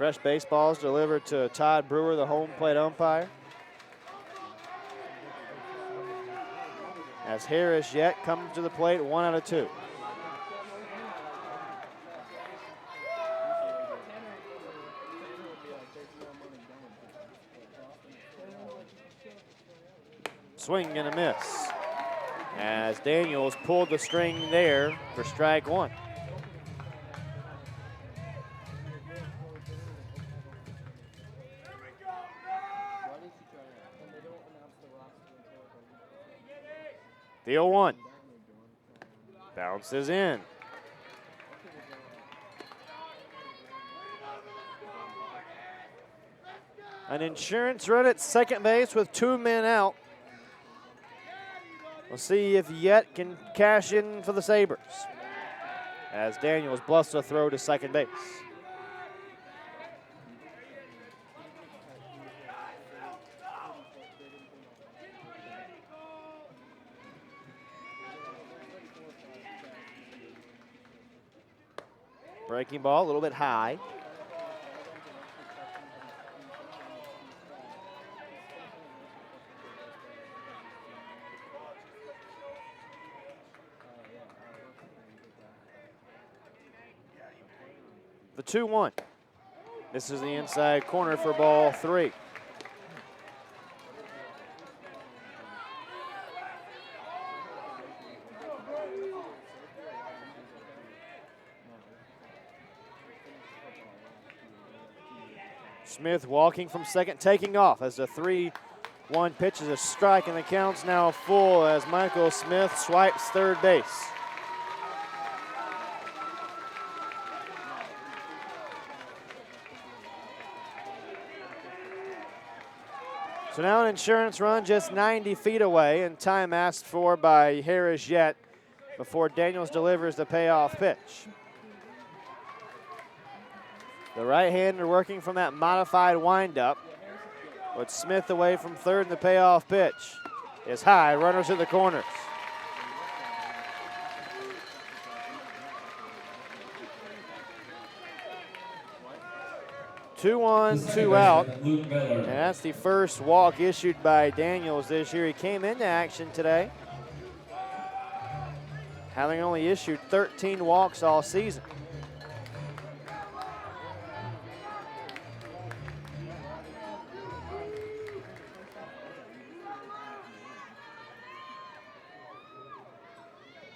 Fresh baseballs delivered to Todd Brewer, the home plate umpire. As Harris yet comes to the plate, 1 out of 2. Swing and a miss. As Daniels pulled the string there for strike 1. The 0-1. Bounces in. An insurance run at second base with 2 men out. We'll see if Yet can cash in for the Sabres. As Daniels bluffs a throw to second base. Breaking ball, a little bit high. The 2-1. This is the inside corner for ball 3. Smith walking from second, taking off as the 3-1 pitch is a strike, and the count's now full as Michael Smith swipes third base. So now an insurance run just 90 feet away, and time asked for by Harris Yet before Daniels delivers the payoff pitch. The right-hander working from that modified windup, with Smith away from third, and the payoff pitch is high. Runners in the corners. Two on, 2 out, and that's the first walk issued by Daniels this year. He came into action today, having only issued 13 walks all season.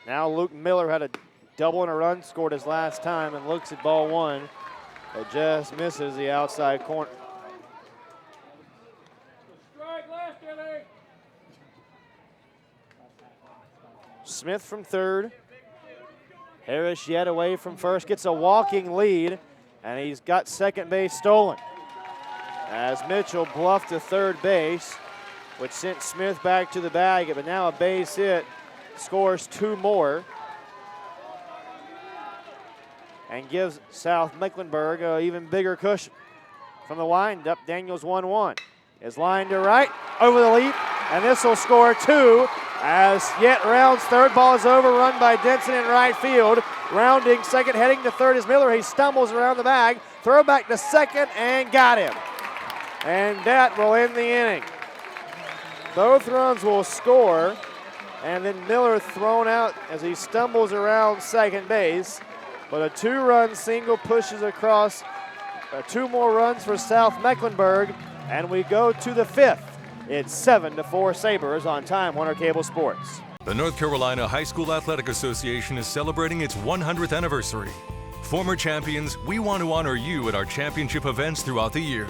Now Luke Miller had a double and a run scored his last time and looks at ball 1. It just misses the outside corner. Smith from third. Harris Yet away from first, gets a walking lead, and he's got second base stolen. As Mitchell bluffed to third base, which sent Smith back to the bag, but now a base hit scores 2 more. And gives South Mecklenburg an even bigger cushion. From the windup, Daniels 1-1. Is lined to right, over the leap, and this will score 2 as Yet rounds third. Ball is overrun by Denson in right field. Rounding second, heading to third is Miller. He stumbles around the bag, throw back to second, and got him. And that will end the inning. Both runs will score, and then Miller thrown out as he stumbles around second base. But a 2-run single pushes across 2 more runs for South Mecklenburg, and we go to the 5th. It's 7-4 Sabres on Time Warner Cable Sports. The North Carolina High School Athletic Association is celebrating its 100th anniversary. Former champions, we want to honor you at our championship events throughout the year.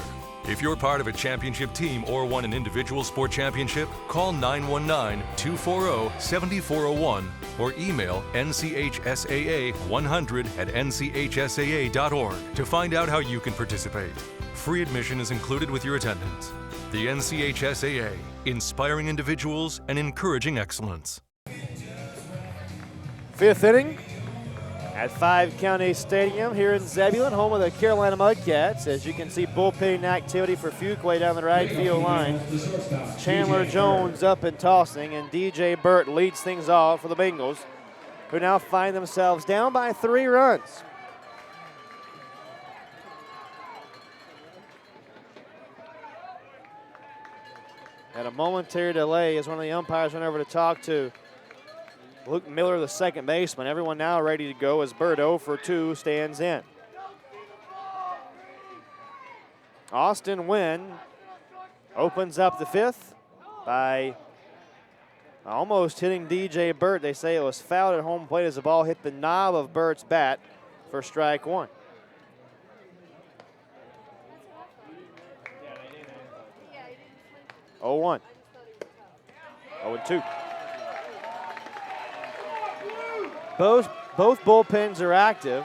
If you're part of a championship team or won an individual sport championship, call 919-240-7401 or email nchsaa100@nchsaa.org to find out how you can participate. Free admission is included with your attendance. The NCHSAA, inspiring individuals and encouraging excellence. 5th inning at 5 County Stadium here in Zebulon, home of the Carolina Mudcats. As you can see, bullpen activity for Fuquay down the right field line. Chandler Jones up and tossing, and DJ Burt leads things off for the Bengals, who now find themselves down by 3 runs. Had a momentary delay as one of the umpires went over to talk to Luke Miller, the second baseman. Everyone now ready to go as Bird 0 for 2 stands in. Austin Wynn opens up the fifth by almost hitting DJ Burt. They say it was fouled at home plate as the ball hit the knob of Burt's bat for strike one. Oh, 1. 0-2. Both bullpens are active.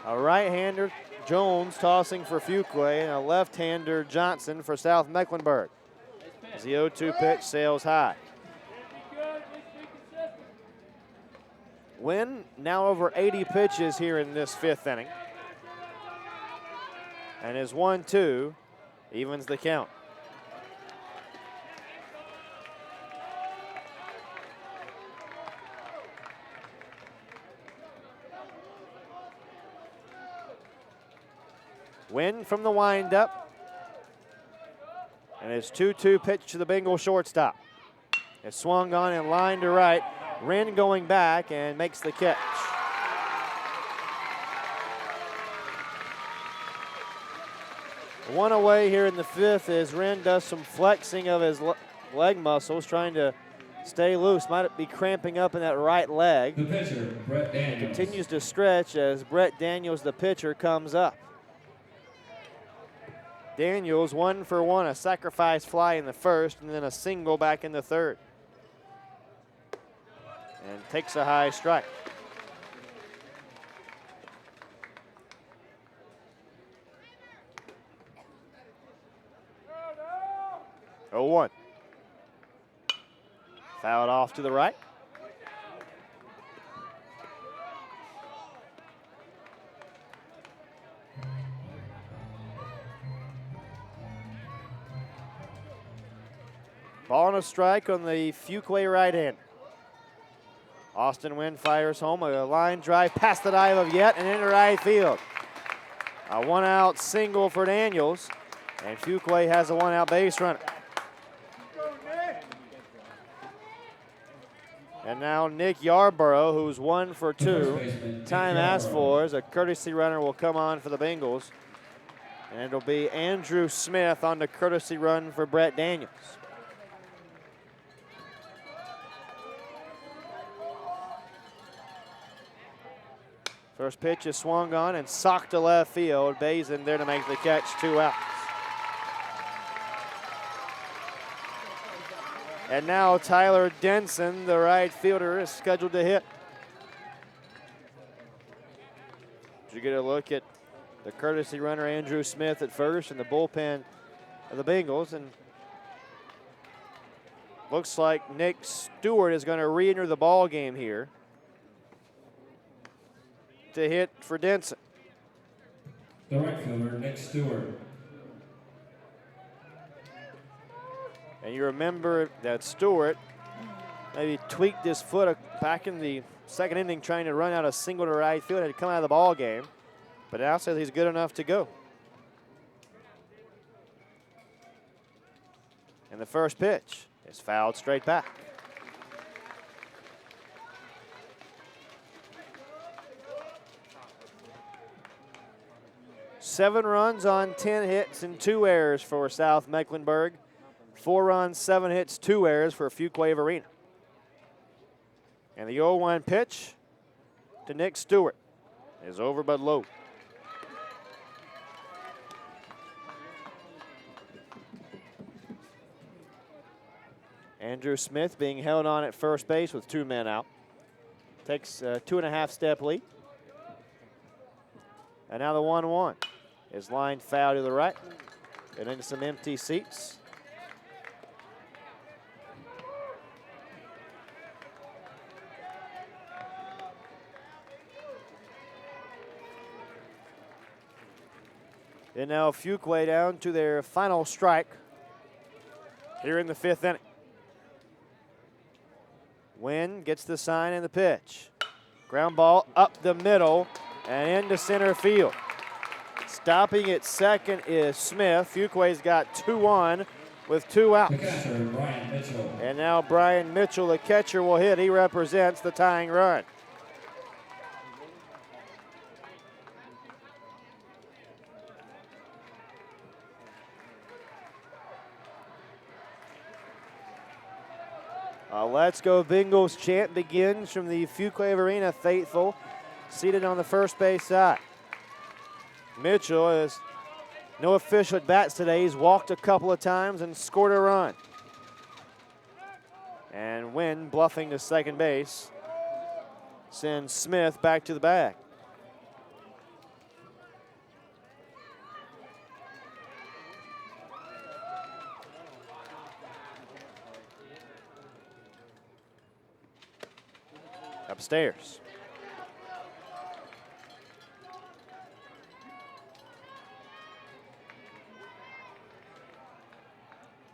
A right-hander, Jones, tossing for Fuquay, and a left-hander, Johnson, for South Mecklenburg. As the 0-2 pitch sails high. Wynn now over 80 pitches here in this fifth inning. And his 1-2 evens the count. Wynn from the windup. And his 2-2 pitch to the Bengal shortstop. It's swung on and line to right. Wren going back and makes the catch. One away here in the fifth as Wren does some flexing of his leg muscles, trying to stay loose. Might be cramping up in that right leg. The pitcher, Brett Daniels. Continues to stretch as Brett Daniels, the pitcher, comes up. Daniels 1 for 1, a sacrifice fly in the first and then a single back in the third. And takes a high strike. Oh, 1. Fouled off to the right. Ball and a strike on the Fuquay right hand. Austin Wynn fires home a line drive past the dive of Yet and into right field. A 1-out single for Daniels, and Fuquay has a 1-out base runner. And now Nick Yarborough, who's 1 for 2. Time asked for as a courtesy runner will come on for the Bengals. And it'll be Andrew Smith on the courtesy run for Brett Daniels. First pitch is swung on and socked to left field. Bazin there to make the catch, 2 outs. And now Tyler Denson, the right fielder, is scheduled to hit. You get a look at the courtesy runner Andrew Smith at first and the bullpen of the Bengals. And looks like Nick Stewart is going to re-enter the ball game here to hit for Denson. The right fielder, Nick Stewart. And you remember that Stewart maybe tweaked his foot back in the second inning trying to run out a single to right field. Had to come out of the ball game, but now says he's good enough to go. And the first pitch is fouled straight back. Seven runs on 10 hits and 2 errors for South Mecklenburg. 4 runs, 7 hits, 2 errors for Fuquay Arena. And the 0-1 pitch to Nick Stewart is over but low. Andrew Smith being held on at first base with 2 men out. Takes a 2.5-step lead. And now the 1-1 is lined foul to the right and into some empty seats. And now Fuquay down to their final strike here in the 5th inning. Wynn gets the sign and the pitch. Ground ball up the middle and into center field. Stopping at second is Smith. Fuquay's got 2 on, with 2 outs. The catcher, Brian Mitchell. And now Brian Mitchell, the catcher, will hit. He represents the tying run. Let's Go Bengals chant begins from the Fuquay Arena faithful seated on the first base side. Mitchell is no official at bats today. He's walked a couple of times and scored a run. And Wynn bluffing to second base sends Smith back to the bag. Upstairs.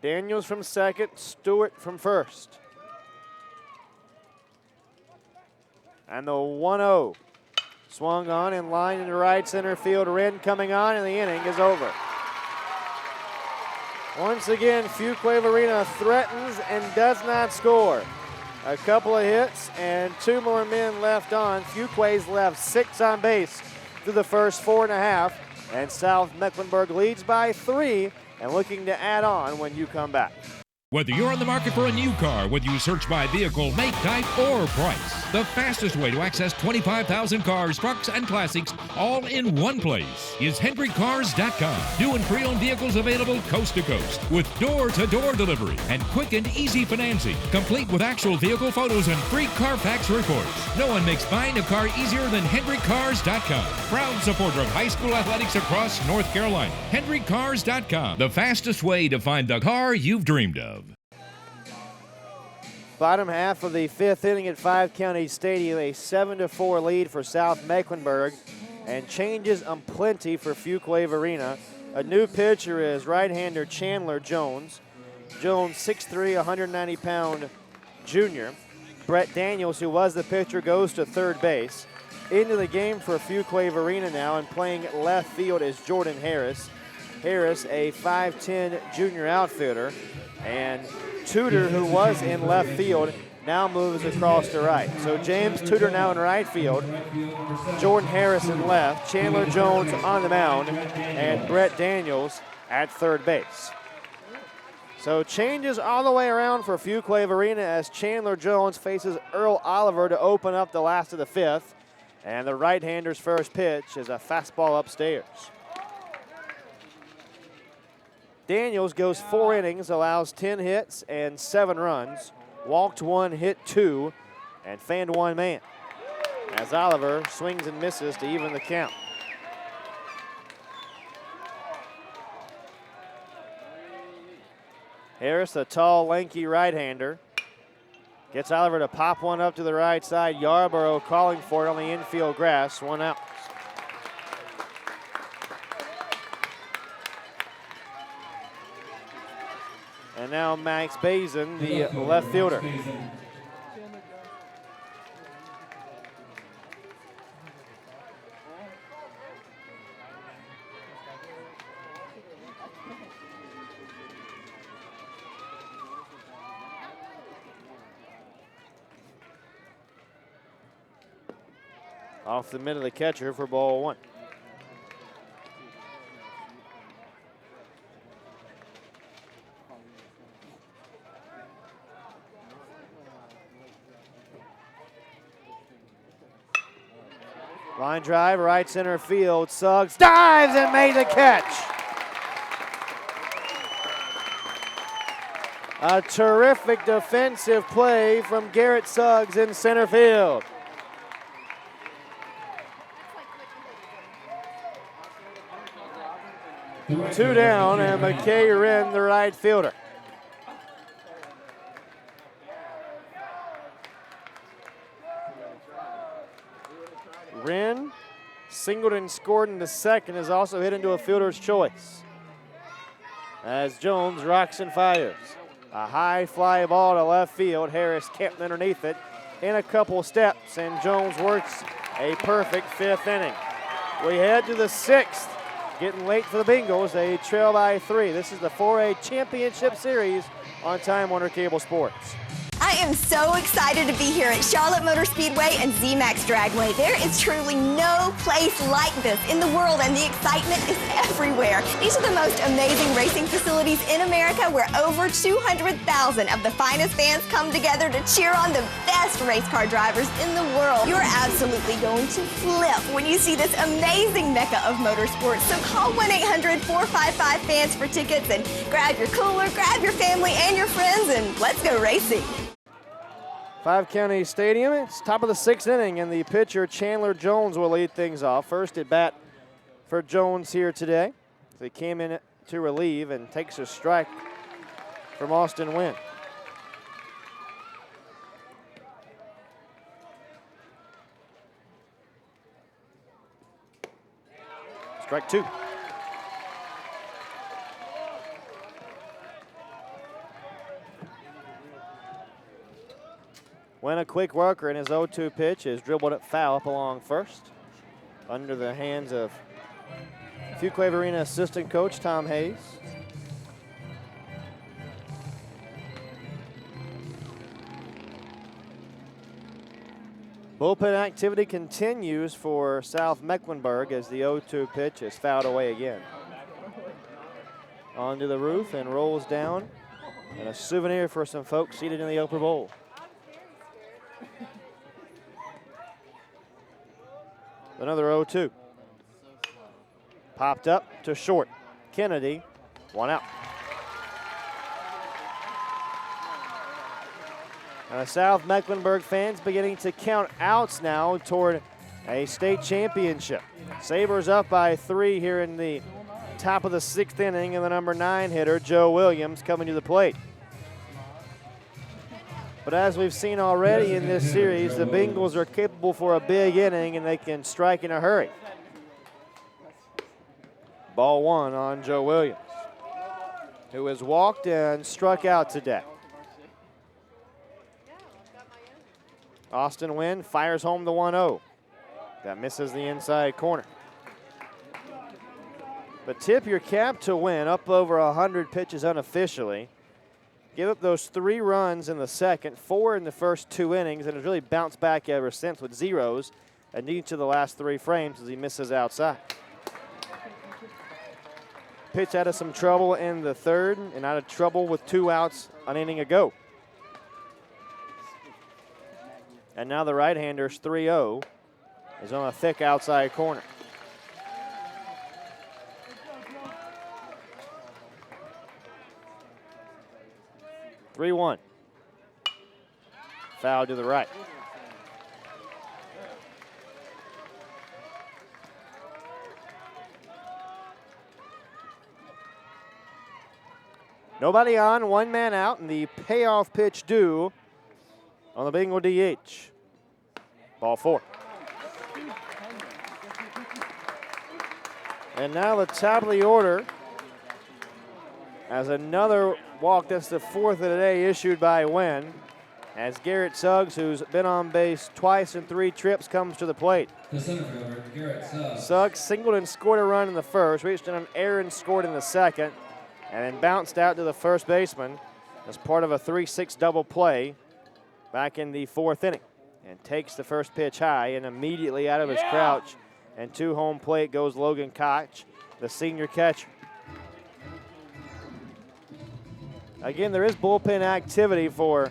Daniels from second, Stewart from first. And the 1-0 swung on in line into right center field. Wren coming on, and the inning is over. Once again, Fuquay Arena threatens and does not score. A couple of hits and 2 more men left on. Fuquay's left 6 on base through the first 4.5, and South Mecklenburg leads by 3 and looking to add on when you come back. Whether you're on the market for a new car, whether you search by vehicle, make, type, or price, the fastest way to access 25,000 cars, trucks, and classics all in one place is HendrickCars.com. New and pre-owned vehicles available coast to coast with door-to-door delivery and quick and easy financing, complete with actual vehicle photos and free Carfax reports. No one makes buying a car easier than HendrickCars.com. Proud supporter of high school athletics across North Carolina. HendrickCars.com, the fastest way to find the car you've dreamed of. Bottom half of the 5th inning at Five County Stadium, a 7-4 lead for South Mecklenburg, and changes plenty for Fuquay Arena. A new pitcher is right-hander Chandler Jones. Jones, 6'3", 190-pound junior. Brett Daniels, who was the pitcher, goes to third base. Into the game for Fuquay Arena now, and playing left field is Jordan Harris. Harris, a 5'10" junior outfielder, and Tudor, who was in left field, now moves across to right. So James Tudor now in right field, Jordan Harris in left, Chandler Jones on the mound, and Brett Daniels at third base. So changes all the way around for Fuquay Arena as Chandler Jones faces Earl Oliver to open up the last of the 5th. And the right-hander's first pitch is a fastball upstairs. Daniels goes 4 innings, allows 10 hits and 7 runs, walked 1, hit 2, and fanned 1 man, as Oliver swings and misses to even the count. Harris, a tall, lanky right-hander, gets Oliver to pop one up to the right side. Yarborough calling for it on the infield grass, 1 out. And now Max Bazin, the left fielder. Off the mid of the catcher for ball 1. Line drive, right center field. Suggs dives and made the catch. A terrific defensive play from Garrett Suggs in center field. Two down, and McKay Wren, the right fielder. Wren singled and scored in the second, is also hit into a fielder's choice. As Jones rocks and fires. A high fly ball to left field. Harris kept underneath it in a couple steps, and Jones works a perfect 5th inning. We head to the 6th getting late for the Bengals. They trail by 3. This is the 4A Championship Series on Time Warner Cable Sports. I am so excited to be here at Charlotte Motor Speedway and ZMAX Dragway. There is truly no place like this in the world, and the excitement is everywhere. These are the most amazing racing facilities in America, where over 200,000 of the finest fans come together to cheer on the best race car drivers in the world. You're absolutely going to flip when you see this amazing mecca of motorsports. So call 1-800-455-FANS for tickets and grab your cooler, grab your family and your friends, and let's go racing. Five County Stadium, it's top of the 6th inning, and the pitcher Chandler Jones will lead things off. First at bat for Jones here today. He came in to relieve and takes a strike from Austin Wynn. Strike 2. Wynn, a quick worker, and his 0-2 pitch is dribbled it foul up along first. Under the hands of Fuquay Arena assistant coach Tom Hayes. Bullpen activity continues for South Mecklenburg as the 0-2 pitch is fouled away again. Onto the roof and rolls down, and a souvenir for some folks seated in the upper bowl. Another 0-2. Popped up to short. Kennedy, 1 out. South Mecklenburg fans beginning to count outs now toward a state championship. Sabres up by 3 here in the top of the 6th inning, and the number 9 hitter, Joe Williams, coming to the plate. But as we've seen already in this series, the Bengals are capable for a big inning, and they can strike in a hurry. Ball 1 on Joe Williams, who has walked and struck out today. Austin Wynn fires home the 1-0. That misses the inside corner. But tip your cap to Wynn, up over 100 pitches unofficially. Give up those 3 runs in the second, 4 in the first 2 innings, and has really bounced back ever since with zeros and each of the last 3 frames as he misses outside. Pitch out of some trouble in the 3rd and out of trouble with 2 outs an inning ago. And now the right-hander's 3-0 is on a thick outside corner. (3-1). Foul to the right. Nobody on, 1 man out, and the payoff pitch due on the Bengal DH. Ball 4. And now the top of the order as another walk, that's the 4th of the day, issued by Wynn, as Garrett Suggs, who's been on base twice in 3 trips, comes to the plate. The center fielder, Garrett Suggs. Suggs singled and scored a run in the 1st, reached an error and scored in the 2nd, and then bounced out to the first baseman as part of a 3-6 double play back in the 4th inning, and takes the first pitch high, and immediately out of his crouch and to home plate goes Logan Koch, the senior catcher. Again, there is bullpen activity for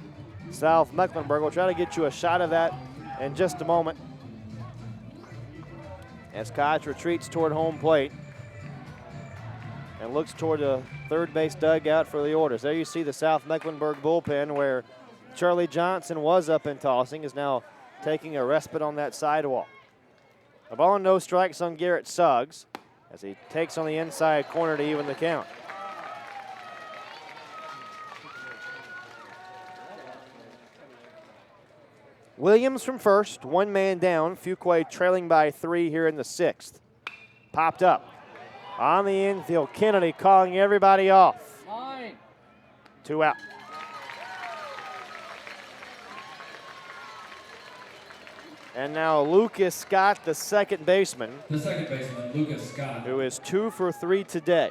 South Mecklenburg. We'll try to get you a shot of that in just a moment as Koch retreats toward home plate and looks toward the third base dugout for the orders. There you see the South Mecklenburg bullpen, where Charlie Johnson was up and tossing, is now taking a respite on that sidewalk. A ball and no strikes on Garrett Suggs as he takes on the inside corner to even the count. Williams from first, 1 man down. Fuquay trailing by 3 here in the 6th. Popped up on the infield. Kennedy calling everybody off. 2 out. And now Lucas Scott, the second baseman, The second baseman, Lucas Scott. who is 2 for 3 today.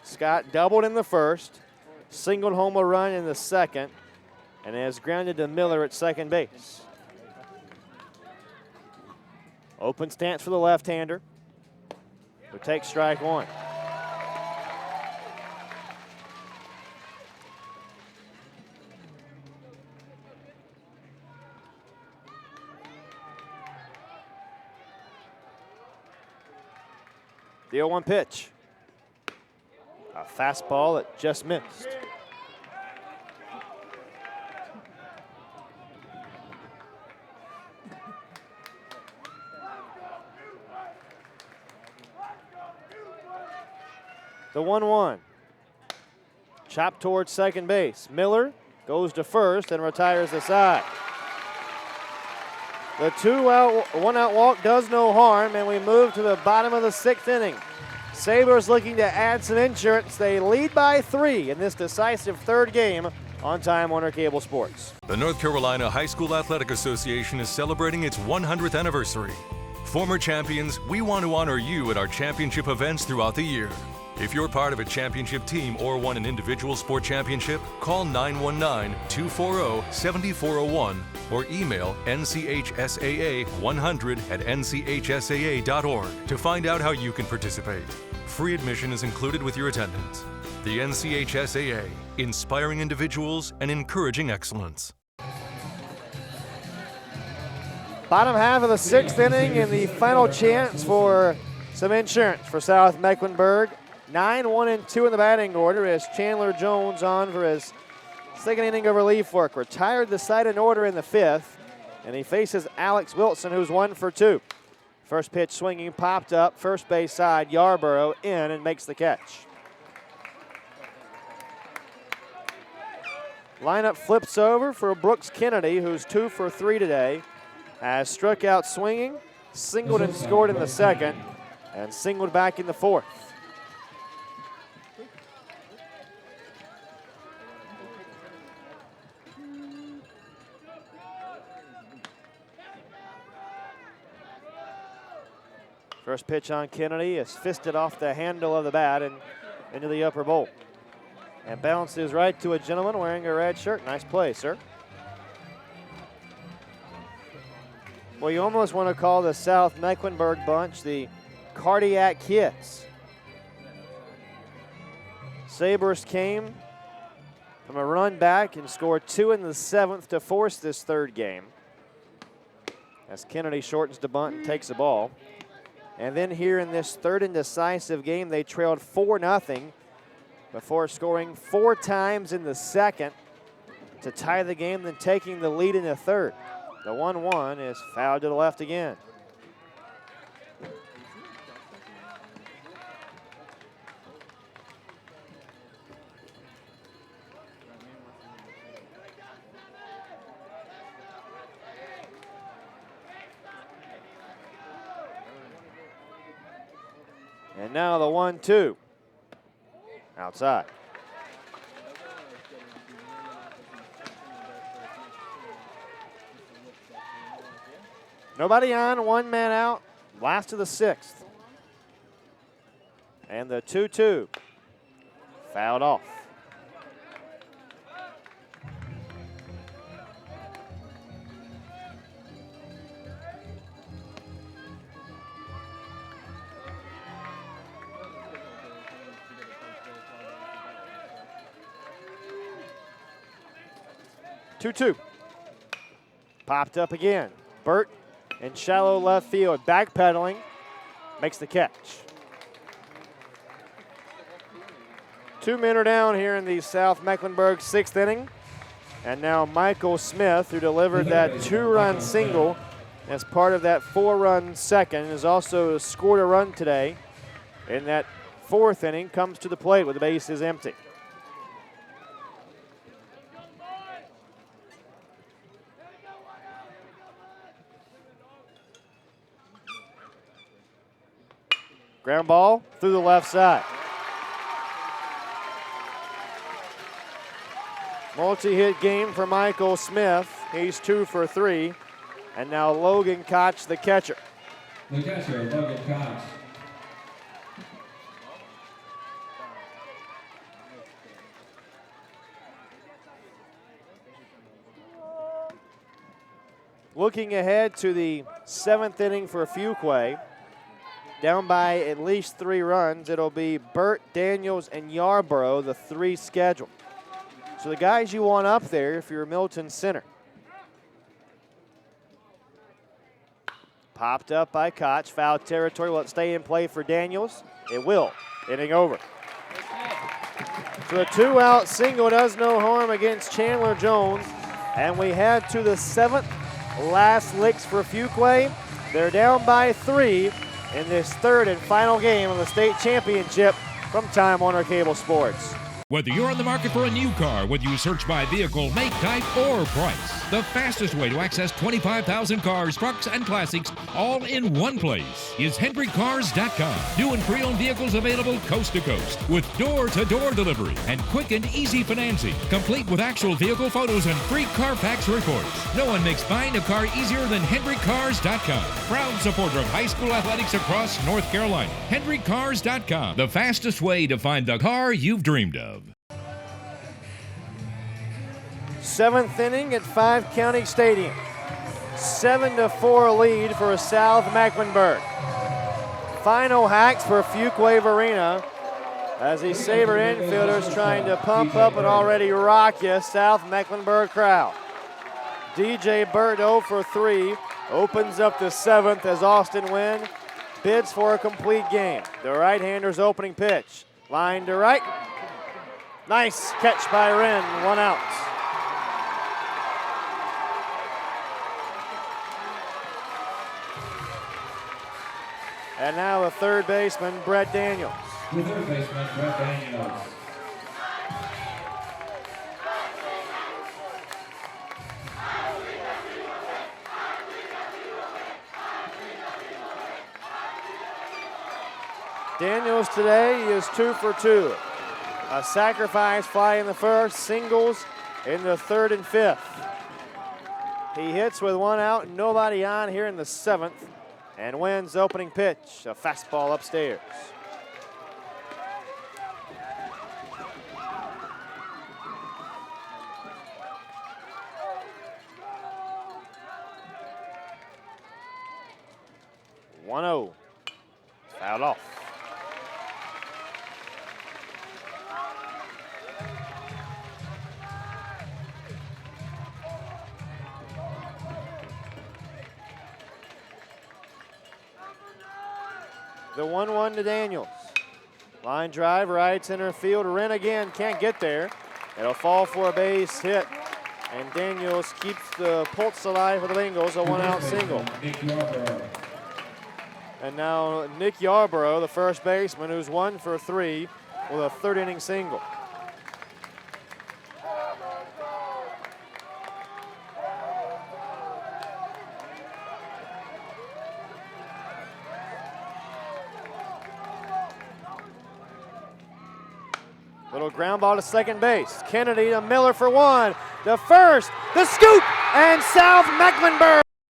Scott doubled in the first, singled home a run in the second, and has grounded to Miller at second base. Open stance for the left-hander, who takes strike one. The 0-1 pitch. A fastball that just missed. The 1-1. Chopped towards second base. Miller goes to first and retires the side. The 1-out walk does no harm, and we move to the bottom of the 6th inning. Sabres looking to add some insurance. They lead by 3 in this decisive third game on Time Warner Cable Sports. The North Carolina High School Athletic Association is celebrating its 100th anniversary. Former champions, we want to honor you at our championship events throughout the year. If you're part of a championship team or won an individual sport championship, call 919-240-7401 or email nchsaa100@nchsaa.org to find out how you can participate. Free admission is included with your attendance. The NCHSAA, inspiring individuals and encouraging excellence. Bottom half of the 6th inning and the final chance for some insurance for South Mecklenburg. 9-1-2 in the batting order as Chandler Jones on for his second inning of relief work. Retired the side in order in the 5th, and he faces Alex Wilson, who's 1 for 2. First pitch swinging, popped up, first base side, Yarborough in and makes the catch. Lineup flips over for Brooks Kennedy, who's 2 for 3 today, has struck out swinging, singled and scored in the second, and singled back in the 4th. First pitch on Kennedy is fisted off the handle of the bat and into the upper bowl. And bounces right to a gentleman wearing a red shirt. Nice play, sir. Well, you almost want to call the South Mecklenburg bunch the Cardiac Kids. Sabres came from a run back and scored 2 in the 7th to force this third game, as Kennedy shortens the bunt and takes the ball. And then here in this third and decisive game, they trailed 4-0 before scoring 4 times in the second to tie the game, then taking the lead in the third. The 1-1 is fouled to the left again. And now the 1-2. Outside. Nobody on, 1 man out. Last of the 6th. And the 2-2. Fouled off. Popped up again. Burt in shallow left field, backpedaling, makes the catch. 2 men are down here in the South Mecklenburg 6th inning. And now Michael Smith, who delivered that 2-run single as part of that 4-run second, has also scored a run today in that 4th inning, comes to the plate with the bases empty. Ground ball through the left side. Multi-hit game for Michael Smith. He's 2 for 3. And now Logan Koch, the catcher. The catcher, Logan Koch. Looking ahead to the 7th inning for Fuquay. Down by at least 3 runs, it'll be Burt, Daniels, and Yarborough, the 3 scheduled. So the guys you want up there if you're Milton center. Popped up by Koch, foul territory. Will it stay in play for Daniels? It will. Inning over. So a 2-out single does no harm against Chandler Jones. And we head to the 7th. Last licks for Fuquay. They're down by 3 in this 3rd and final game of the state championship from Time Warner Cable Sports. Whether you're on the market for a new car, whether you search by vehicle, make, type, or price, the fastest way to access 25,000 cars, trucks, and classics all in one place is HendrickCars.com. New and pre-owned vehicles available coast to coast with door-to-door delivery and quick and easy financing, complete with actual vehicle photos and free Carfax reports. No one makes buying a car easier than HendrickCars.com. Proud supporter of high school athletics across North Carolina. HendrickCars.com, the fastest way to find the car you've dreamed of. 7th inning at 5 County Stadium. 7-4 lead for South Mecklenburg. Final hacks for Fuquay Varina as the Sabre infielders trying to pump up an already raucous South Mecklenburg crowd. DJ Burt 0 for 3 opens up the 7th as Austin Wynn bids for a complete game. The right-hander's opening pitch. Line to right. Nice catch by Wren, 1 out. And now the 3rd baseman, Brett Daniels. The 3rd baseman, Brett Daniels. Daniels today is 2 for 2. A sacrifice fly in the 1st, singles in the 3rd and 5th. He hits with 1 out, nobody on here in the 7th. And wins opening pitch, a fastball upstairs. One-0, fouled off. The 1-1 to Daniels. Line drive, right center field. Wren again, can't get there. It'll fall for a base hit. And Daniels keeps the pulse alive for the Bengals, a 1-out single. And now Nick Yarborough, the 1st baseman, who's 1 for 3 with a 3rd inning single. Little ground ball to second base. Kennedy to Miller for 1. The 1st, the scoop, and South Mecklenburg